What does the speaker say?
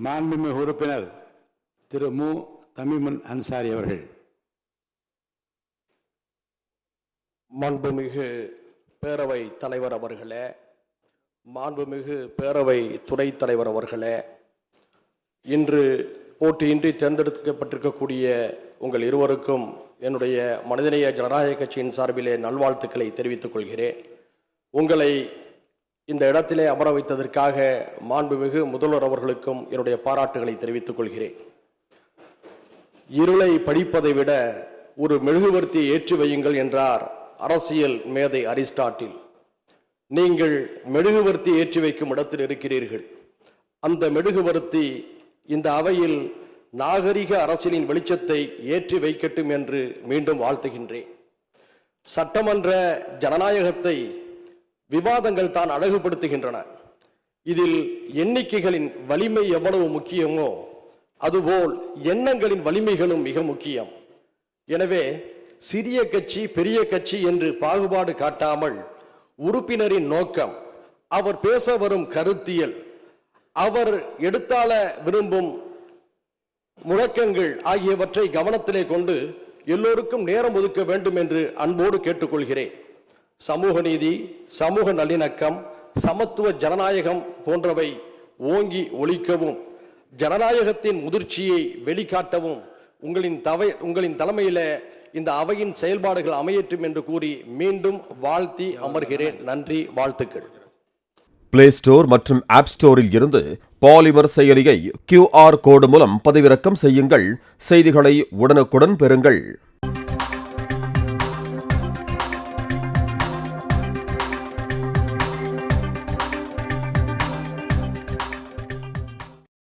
மாண்புமிகு உறுப்பினர் திரு மு தமிமுன் அன்சாரி அவர்கள். மாண்புமிகு பேரவை தலைவர் அவர்களே, மாண்புமிகு பேரவை துணைத் தலைவர் அவர்களே, இன்று போட்டியின்றி தேர்ந்தெடுக்கப்பட்டிருக்கக்கூடிய உங்கள் இருவருக்கும் என்னுடைய மனிதநேய ஜனநாயக கட்சியின் சார்பிலே நல்வாழ்த்துக்களை தெரிவித்துக் கொள்கிறேன். உங்களை இந்த இடத்திலே அமர வைத்ததற்காக மாண்புமிகு முதல்வர் அவர்களுக்கும் என்னுடைய பாராட்டுகளை தெரிவித்துக் கொள்கிறேன். இருளை படிப்பதை விட ஒரு மெழுகுவர்த்தியை ஏற்றி வையுங்கள் என்றார் அரசியல் மேதை அரிஸ்டாட்டில். நீங்கள் மெழுகுவர்த்தி ஏற்றி வைக்கும் இடத்தில் இருக்கிறீர்கள். அந்த மெழுகுவர்த்தி இந்த அவையில் நாகரிக அரசியலின் வெளிச்சத்தை ஏற்றி வைக்கட்டும் என்று மீண்டும் வாழ்த்துகின்றேன். சட்டமன்ற ஜனநாயகத்தை விவாதங்கள் தான் அழகுபடுத்துகின்றன. இதில் எண்ணிக்கைகளின் வலிமை எவ்வளவு முக்கியமோ அதுபோல் எண்ணங்களின் வலிமைகளும் மிக முக்கியம். எனவே சிறிய கட்சி பெரிய கட்சி என்று பாகுபாடு காட்டாமல் உறுப்பினரின் நோக்கம், அவர் பேச வரும் கருத்தியல், அவர் எடுத்தாள விரும்பும் முழக்கங்கள் ஆகியவற்றை கவனத்திலே கொண்டு எல்லோருக்கும் நேரம் ஒதுக்க வேண்டும் என்று அன்போடு கேட்டுக்கொள்கிறேன். சமூக நீதி, சமூக நல்லிணக்கம், சமத்துவ ஜனநாயகம் போன்றவை ஓங்கி ஒலிக்கவும் ஜனநாயகத்தின் முதிர்ச்சியை வெளிக்காட்டவும் உங்களின் தலைமையில இந்த அவையின் செயல்பாடுகள் அமையற்றும் என்று கூறி மீண்டும் வாழ்த்தி அமர்கிறேன். நன்றி, வாழ்த்துக்கள். பிளே ஸ்டோர் மற்றும் ஆப் ஸ்டோரில் இருந்து பாலிமர் செயலியை QR கோடு மூலம் பதிவிறக்கம் செய்யுங்கள். செய்திகளை உடனுக்குடன் பெறுங்கள்.